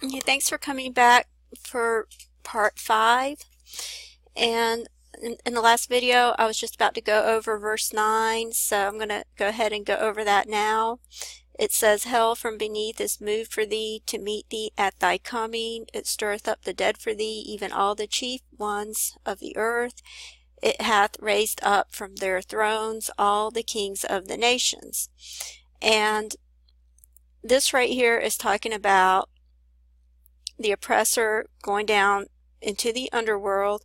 Okay, thanks for coming back for part 5. And in the last video, I was just about to go over verse 9, so I'm going to go ahead and go over that now. It says, Hell from beneath is moved for thee to meet thee at thy coming. It stirreth up the dead for thee, even all the chief ones of the earth. It hath raised up from their thrones all the kings of the nations. And this right here is talking about the oppressor going down into the underworld,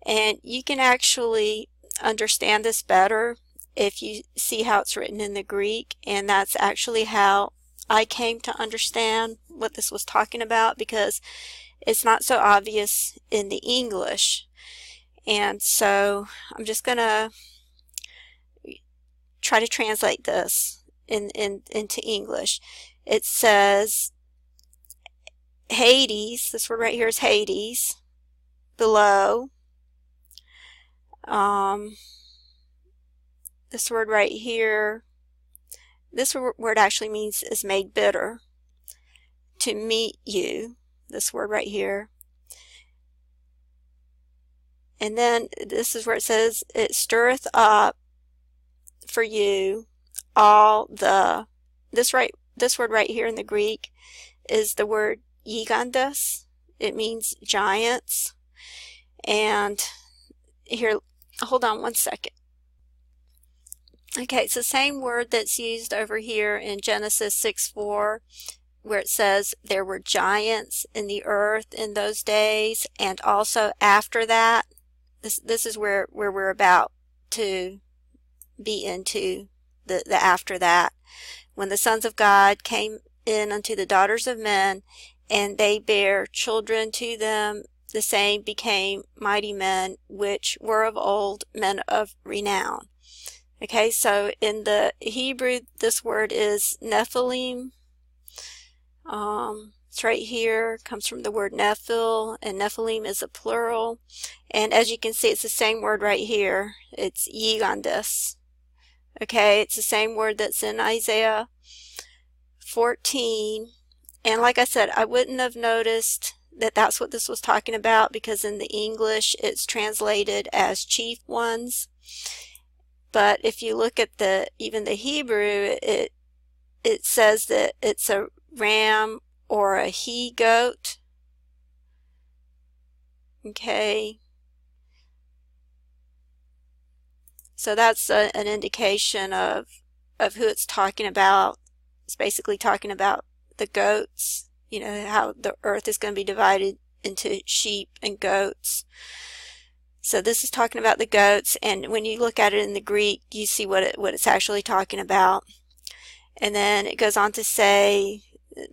and you can actually understand this better if you see how it's written in the Greek, and that's actually how I came to understand what this was talking about, because it's not so obvious in the English. And so I'm just gonna try to translate this into English. It says Hades, this word right here is Hades, below. This word right here, this word actually means is made bitter. To meet you, this word right here. And then this is where it says, it stirreth up for you all the, this word right here in the Greek is the word gigantes. It means giants. And here, hold on one second. Okay, it's the same word that's used over here in Genesis 6:4, where it says there were giants in the earth in those days, and also after that. This is where we're about to be into the after that, when the sons of God came in unto the daughters of men, and they bare children to them. The same became mighty men, which were of old, men of renown. Okay, so in the Hebrew, this word is Nephilim. It's right here, comes from the word Nephil, and Nephilim is a plural. And as you can see, it's the same word right here. It's Gigantes. Okay, it's the same word that's in Isaiah 14. And like I said, I wouldn't have noticed that that's what this was talking about, because in the English it's translated as chief ones. But if you look at even the Hebrew, it says that it's a ram or a he-goat. Okay. So that's an indication of who it's talking about. It's basically talking about the goats, you know, how the earth is going to be divided into sheep and goats. So this is talking about the goats, and when you look at it in the Greek, you see what it's actually talking about. And then it goes on to say,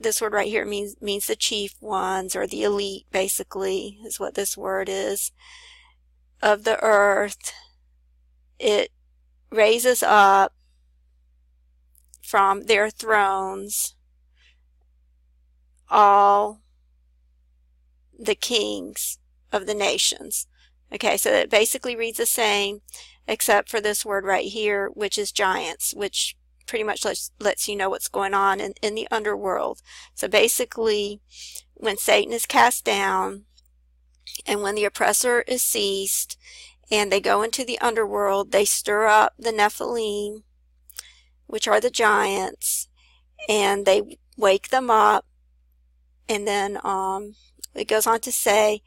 this word right here means the chief ones, or the elite, basically, is what this word is, of the earth. It raises up from their thrones all the kings of the nations. Okay, so it basically reads the same, except for this word right here, which is giants, which pretty much lets you know what's going on in the underworld. So basically, when Satan is cast down, and when the oppressor is ceased, and they go into the underworld, they stir up the Nephilim, which are the giants, and they wake them up. And then it goes on to say,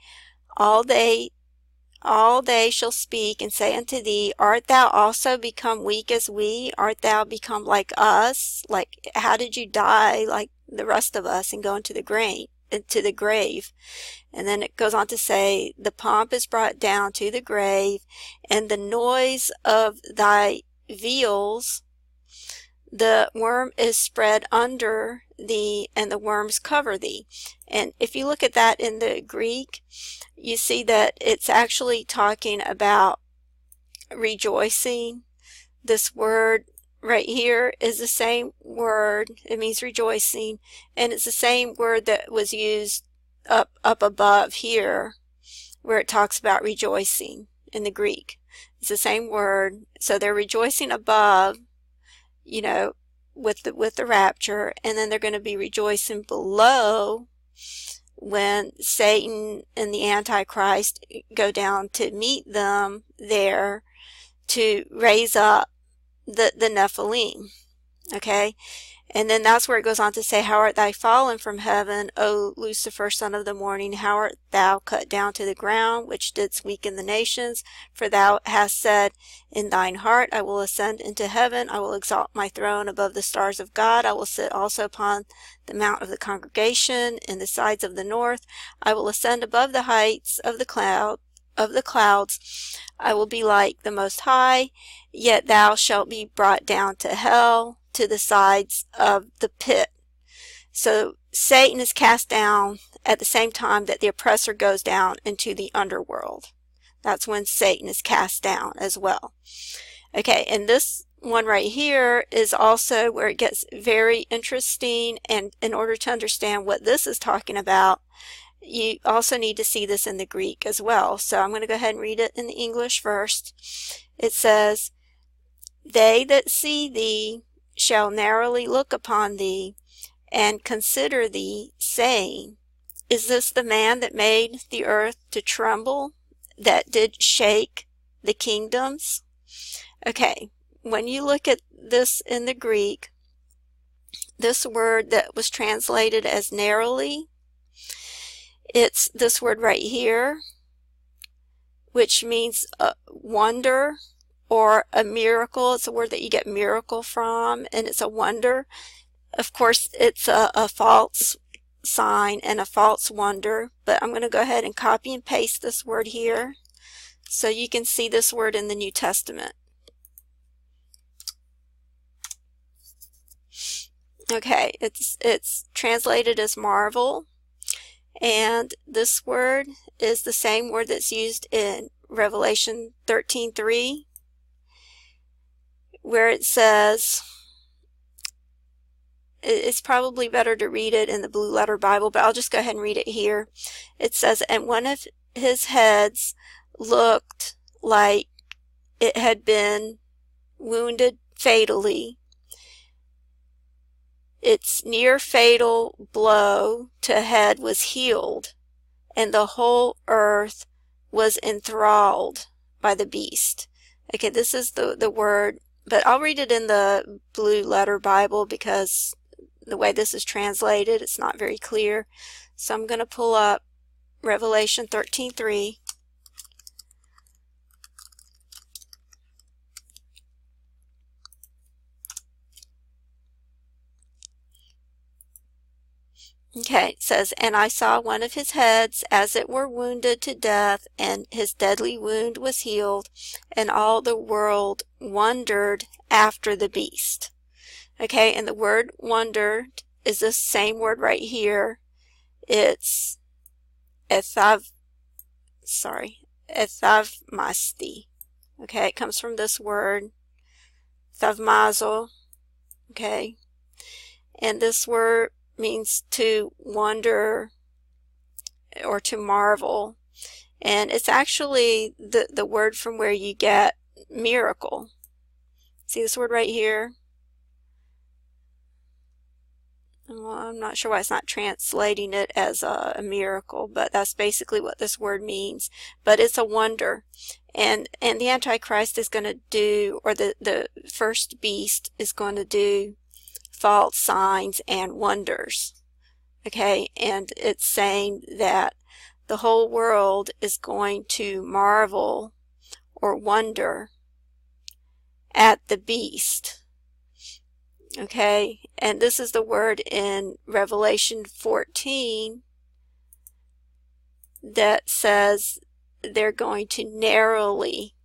all they shall speak and say unto thee, art thou also become weak as we? Art thou become like us? Like, how did you die like the rest of us and go into the grave? And then it goes on to say, the pomp is brought down to the grave, and the noise of thy veils, the worm is spread under thee, and the worms cover thee. And if you look at that in the Greek, you see that it's actually talking about rejoicing. This word right here is the same word. It means rejoicing, and it's the same word that was used up above here, where it talks about rejoicing in the Greek. It's the same word. So they're rejoicing above, you know, with the rapture, and then they're going to be rejoicing below when Satan and the Antichrist go down to meet them there to raise up the Nephilim. Okay? And then that's where it goes on to say, How art thou fallen from heaven, O Lucifer, son of the morning? How art thou cut down to the ground, which didst weaken the nations? For thou hast said in thine heart, I will ascend into heaven. I will exalt my throne above the stars of God. I will sit also upon the mount of the congregation in the sides of the north. I will ascend above the heights of the clouds. I will be like the Most High. Yet thou shalt be brought down to hell, to the sides of the pit. So Satan is cast down at the same time that the oppressor goes down into the underworld. That's when Satan is cast down as well. Okay, and this one right here is also where it gets very interesting, and in order to understand what this is talking about, you also need to see this in the Greek as well. So I'm going to go ahead and read it in the English first. It says, They that see thee shall narrowly look upon thee, and consider thee, saying, Is this the man that made the earth to tremble, that did shake the kingdoms? Okay, when you look at this in the Greek, this word that was translated as narrowly, it's this word right here, which means wonder, or a miracle. It's a word that you get miracle from, and it's a wonder. Of course, it's a false sign and a false wonder, but I'm going to go ahead and copy and paste this word here so you can see this word in the New Testament. Okay, it's translated as marvel, and this word is the same word that's used in Revelation 13:3. where it says, it's probably better to read it in the Blue Letter Bible, but I'll just go ahead and read it here. It says, And one of his heads looked like it had been wounded fatally. Its near fatal blow to head was healed, and the whole earth was enthralled by the beast. Okay, this is the word, but I'll read it in the Blue Letter Bible because the way this is translated, it's not very clear. So I'm going to pull up Revelation 13:3. Okay, it says, And I saw one of his heads as it were wounded to death, and his deadly wound was healed, and all the world wondered after the beast. Okay, and the word wondered is this same word right here. It's ethavmasti. Okay, it comes from this word, thavmazo. Okay, and this word means to wonder or to marvel, and it's actually the word from where you get miracle. See this word right here? Well, I'm not sure why it's not translating it as a miracle, but that's basically what this word means. But it's a wonder, and the Antichrist is going to do, or the first beast is going to do false signs and wonders. Okay, and it's saying that the whole world is going to marvel or wonder at the beast. Okay, and this is the word in Revelation 14 that says they're going to narrowly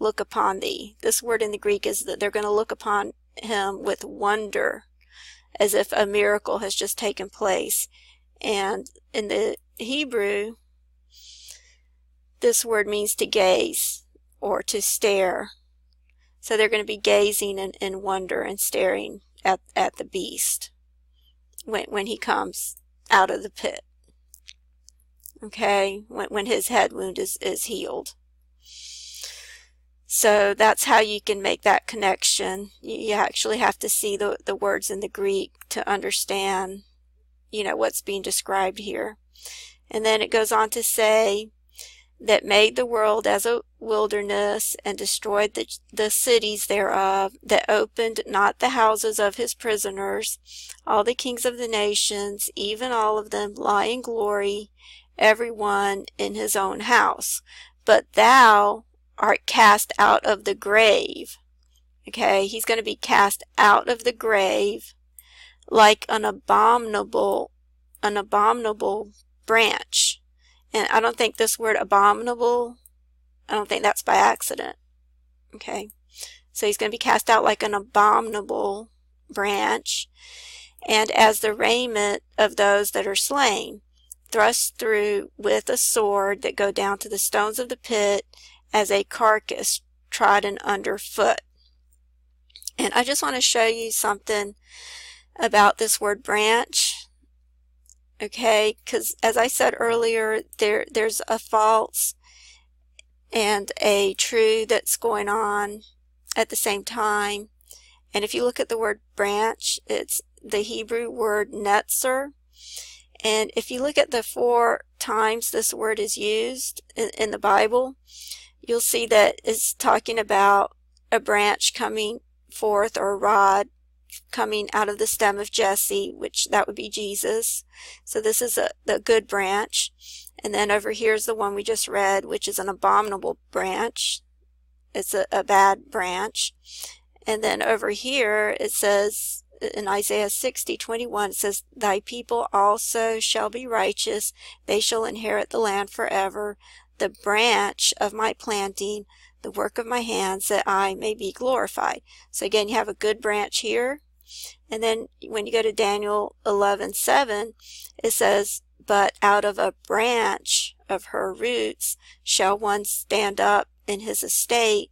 look upon thee. This word in the Greek is that they're going to look upon him with wonder, as if a miracle has just taken place. And in the Hebrew, this word means to gaze or to stare. So they're going to be gazing in wonder and staring at the beast when he comes out of the pit. Okay, when his head wound is healed. So that's how you can make that connection. You actually have to see the words in the Greek to understand, what's being described here. And then it goes on to say, that made the world as a wilderness, and destroyed the cities thereof, that opened not the houses of his prisoners. All the kings of the nations, even all of them, lie in glory, every one in his own house. But thou art cast out of the grave. Okay, he's going to be cast out of the grave like an abominable branch. And I don't think this word abominable, I don't think that's by accident. Okay, so he's going to be cast out like an abominable branch, and as the raiment of those that are slain, thrust through with a sword, that go down to the stones of the pit, as a carcass trodden under foot. And I just want to show you something about this word branch. Okay, because as I said earlier, there's a false and a true that's going on at the same time. And if you look at the word branch, it's the Hebrew word netzer. And if you look at the 4 times this word is used in the Bible, you'll see that it's talking about a branch coming forth, or a rod coming out of the stem of Jesse, which that would be Jesus. So this is the good branch. And then over here is the one we just read, which is an abominable branch. It's a bad branch. And then over here it says in Isaiah 60:21, it says, thy people also shall be righteous, they shall inherit the land forever, the branch of my planting, the work of my hands, that I may be glorified. So again, you have a good branch here. And then when you go to Daniel 11:7, it says, but out of a branch of her roots shall one stand up in his estate,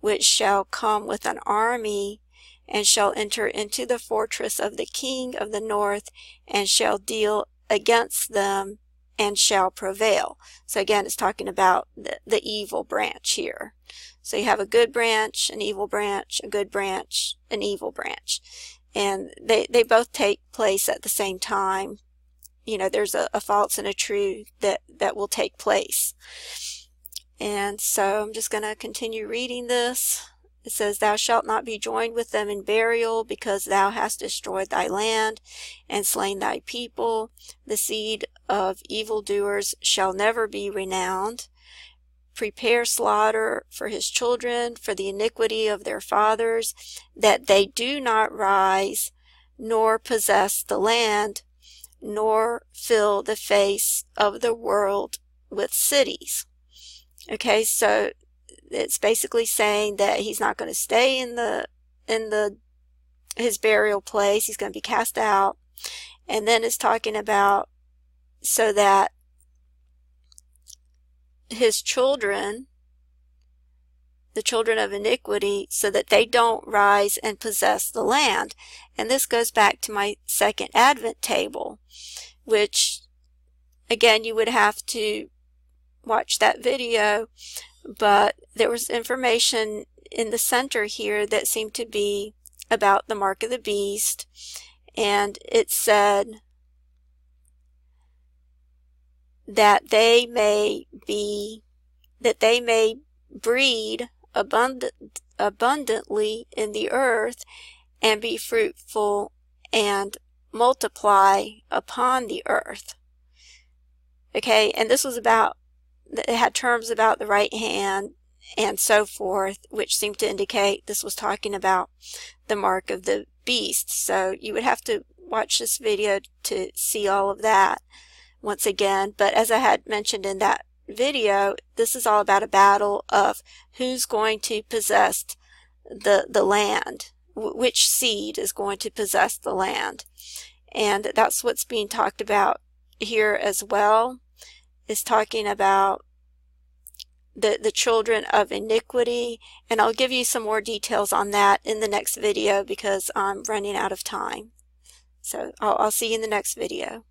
which shall come with an army, and shall enter into the fortress of the king of the north, and shall deal against them, and shall prevail. So again, it's talking about the evil branch here. So you have a good branch, an evil branch, a good branch, an evil branch. And they both take place at the same time. You know, there's a false and a true that will take place. And so I'm just going to continue reading this. It says, thou shalt not be joined with them in burial, because thou hast destroyed thy land and slain thy people. The seed of evildoers shall never be renowned. Prepare slaughter for his children, for the iniquity of their fathers, that they do not rise, nor possess the land, nor fill the face of the world with cities. Okay, so it's basically saying that he's not going to stay in his burial place. He's going to be cast out. And then it's talking about so that his children, the children of iniquity, so that they don't rise and possess the land. And this goes back to my second Advent table, which again, you would have to watch that video, but there was information in the center here that seemed to be about the mark of the beast, and it said that they may breed abundantly in the earth, and be fruitful and multiply upon the earth. Okay, and this was about, it had terms about the right hand and so forth, which seemed to indicate this was talking about the mark of the beast. So you would have to watch this video to see all of that once again. But as I had mentioned in that video, this is all about a battle of who's going to possess the land, which seed is going to possess the land. And that's what's being talked about here as well, is talking about the children of iniquity. And I'll give you some more details on that in the next video because I'm running out of time. So I'll see you in the next video.